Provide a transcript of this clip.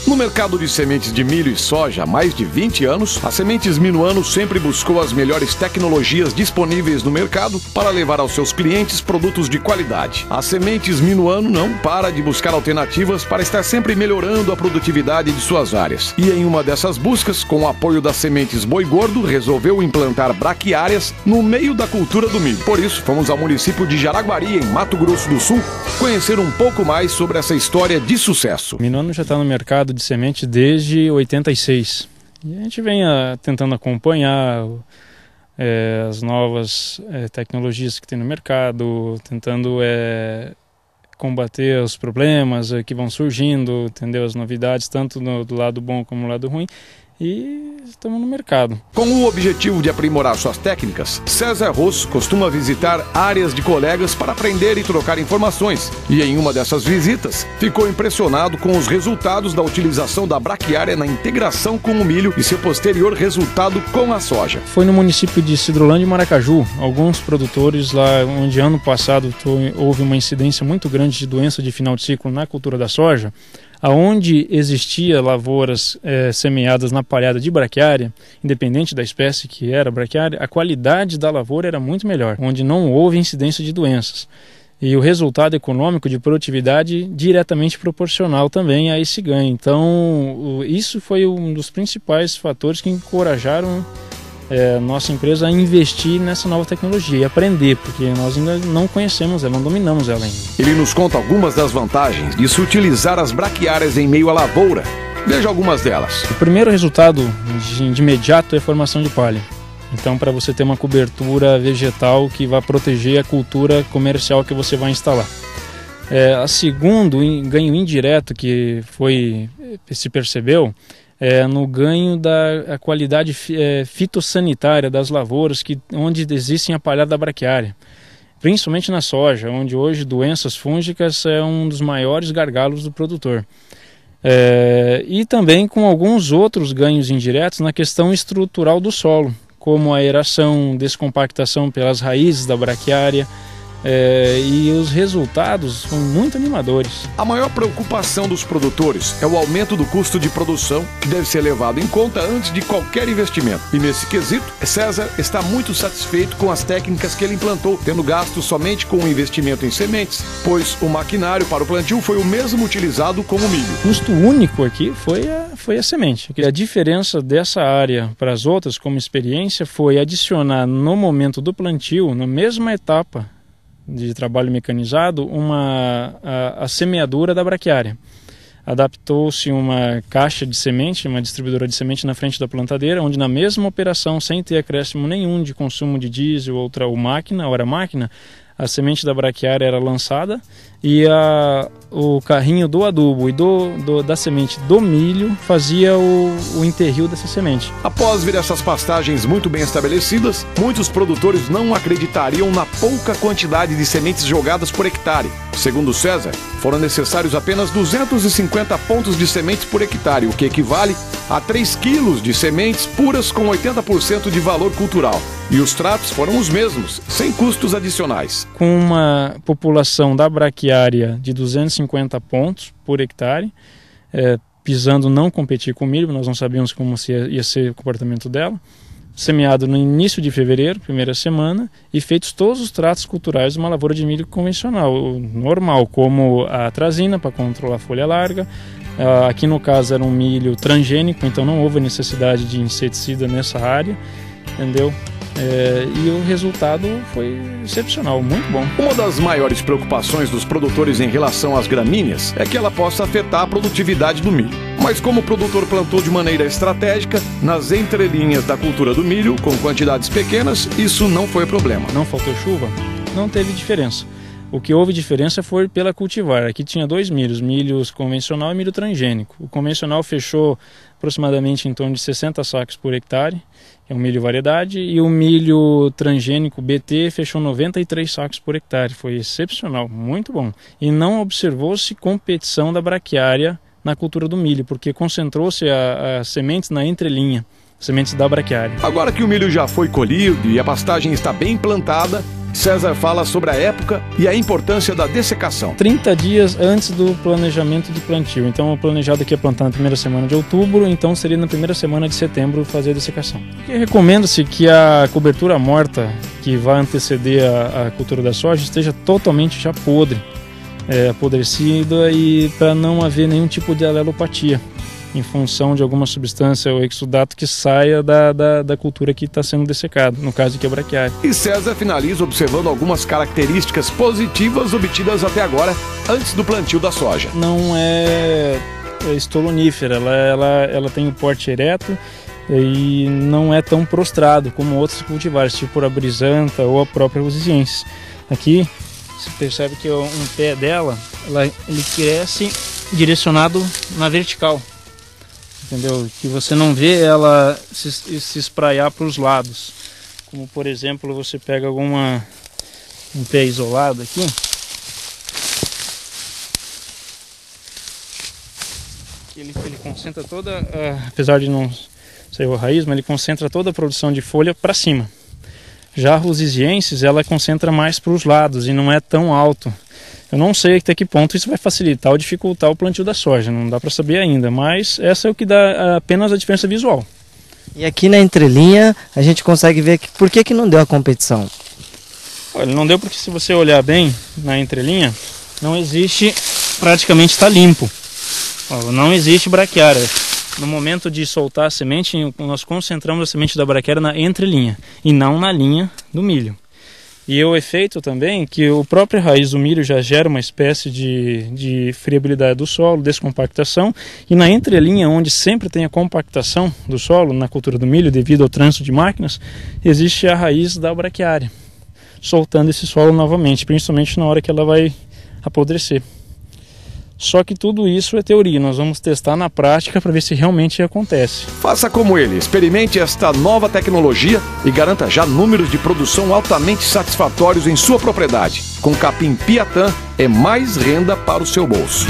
No mercado de sementes de milho e soja há mais de 20 anos, a Sementes Minuano sempre buscou as melhores tecnologias disponíveis no mercado para levar aos seus clientes produtos de qualidade. A Sementes Minuano não para de buscar alternativas para estar sempre melhorando a produtividade de suas áreas. E em uma dessas buscas, com o apoio das sementes Boi Gordo, resolveu implantar braquiárias no meio da cultura do milho. Por isso, fomos ao município de Jaraguari, em Mato Grosso do Sul, conhecer um pouco mais sobre essa história de sucesso. Minuano já está no mercado de semente desde 86. E a gente vem tentando acompanhar as novas tecnologias que tem no mercado, tentando combater os problemas que vão surgindo, entendeu? As novidades, tanto do lado bom como do lado ruim. E estamos no mercado. Com o objetivo de aprimorar suas técnicas, César Rosso costuma visitar áreas de colegas para aprender e trocar informações. E em uma dessas visitas, ficou impressionado com os resultados da utilização da braquiária na integração com o milho e seu posterior resultado com a soja. Foi no município de Cidrolândia e Maracaju. Alguns produtores lá, onde ano passado houve uma incidência muito grande de doença de final de ciclo na cultura da soja, aonde existia lavouras semeadas na palhada de braquiária, independente da espécie que era braquiária, a qualidade da lavoura era muito melhor, onde não houve incidência de doenças. E o resultado econômico de produtividade diretamente proporcional também a esse ganho. Então, isso foi um dos principais fatores que encorajaram nossa empresa a investir nessa nova tecnologia e aprender, porque nós ainda não conhecemos ela, não dominamos ela ainda. Ele nos conta algumas das vantagens de se utilizar as braquiárias em meio à lavoura. Veja algumas delas. O primeiro resultado de imediato é a formação de palha. Então, para você ter uma cobertura vegetal que vai proteger a cultura comercial que você vai instalar. A segundo ganho indireto que se percebeu no ganho da qualidade fitossanitária das lavouras, onde existem a palhada braquiária, principalmente na soja, onde hoje doenças fúngicas é um dos maiores gargalos do produtor. E também com alguns outros ganhos indiretos na questão estrutural do solo, como a aeração, descompactação pelas raízes da braquiária, e os resultados são muito animadores. A maior preocupação dos produtores é o aumento do custo de produção, que deve ser levado em conta antes de qualquer investimento. E nesse quesito, César está muito satisfeito com as técnicas que ele implantou, tendo gasto somente com o investimento em sementes, pois o maquinário para o plantio foi o mesmo utilizado como o milho. O custo único aqui foi a semente. A diferença dessa área para as outras, como experiência, foi adicionar no momento do plantio, na mesma etapa de trabalho mecanizado, a semeadura da braquiária. Adaptou-se uma caixa de semente, uma distribuidora de semente na frente da plantadeira, onde na mesma operação, sem ter acréscimo nenhum de consumo de diesel ou máquina, a semente da braquiária era lançada e o carrinho do adubo e da semente do milho fazia o enterrio dessa semente. Após ver essas pastagens muito bem estabelecidas, muitos produtores não acreditariam na pouca quantidade de sementes jogadas por hectare. Segundo César, foram necessários apenas 250 pontos de sementes por hectare, o que equivale a 3 quilos de sementes puras com 80% de valor cultural. E os tratos foram os mesmos, sem custos adicionais. Com uma população da braquiária de 250 pontos por hectare, pisando não competir com o milho, nós não sabíamos como ia ser o comportamento dela, semeado no início de fevereiro, primeira semana, e feitos todos os tratos culturais de uma lavoura de milho convencional, normal, como a atrazina para controlar a folha larga. Aqui no caso era um milho transgênico, então não houve necessidade de inseticida nessa área, entendeu? E o resultado foi excepcional, muito bom. Uma das maiores preocupações dos produtores em relação às gramíneas é que ela possa afetar a produtividade do milho. Mas como o produtor plantou de maneira estratégica, nas entrelinhas da cultura do milho, com quantidades pequenas, isso não foi problema. Não faltou chuva, não teve diferença. O que houve diferença foi pela cultivar. Aqui tinha 2 milhos, milho convencional e milho transgênico. O convencional fechou aproximadamente em torno de 60 sacos por hectare, é um milho variedade, e o milho transgênico BT fechou 93 sacos por hectare. Foi excepcional, muito bom. E não observou-se competição da braquiária na cultura do milho, porque concentrou-se as sementes na entrelinha, sementes da braquiária. Agora que o milho já foi colhido e a pastagem está bem plantada, César fala sobre a época e a importância da dessecação. 30 dias antes do planejamento de plantio. Então, o planejado aqui é plantar na primeira semana de outubro, então seria na primeira semana de setembro fazer a dessecação. Recomenda-se que a cobertura morta, que vai anteceder a cultura da soja, esteja totalmente já podre, apodrecida, e para não haver nenhum tipo de alelopatia em função de alguma substância ou exudato que saia da cultura que está sendo dessecada, no caso de braquiária. E César finaliza observando algumas características positivas obtidas até agora, antes do plantio da soja. Não é estolonífera, ela tem o porte ereto e não é tão prostrado como outros cultivares, tipo a brisanta ou a própria rosiense. Aqui você percebe que um pé dela, ele cresce direcionado na vertical. Entendeu? Que você não vê ela se espraiar para os lados. Como, por exemplo, você pega um pé isolado aqui. Ele concentra toda, apesar de não sair a raiz, mas ele concentra toda a produção de folha para cima. Já a rosiensis, ela concentra mais para os lados e não é tão alto. Eu não sei até que ponto isso vai facilitar ou dificultar o plantio da soja, não dá para saber ainda, mas essa é o que dá apenas a diferença visual. E aqui na entrelinha a gente consegue ver por que não deu a competição. Olha, não deu porque, se você olhar bem na entrelinha, não existe, praticamente está limpo. Não existe braquiária. No momento de soltar a semente, nós concentramos a semente da braquiária na entrelinha e não na linha do milho. E o efeito também que a própria raiz do milho já gera uma espécie de friabilidade do solo, descompactação, e na entrelinha, onde sempre tem a compactação do solo, na cultura do milho, devido ao trânsito de máquinas, existe a raiz da braquiária, soltando esse solo novamente, principalmente na hora que ela vai apodrecer. Só que tudo isso é teoria, nós vamos testar na prática para ver se realmente acontece. Faça como ele, experimente esta nova tecnologia e garanta já números de produção altamente satisfatórios em sua propriedade. Com Capim Piatã é mais renda para o seu bolso.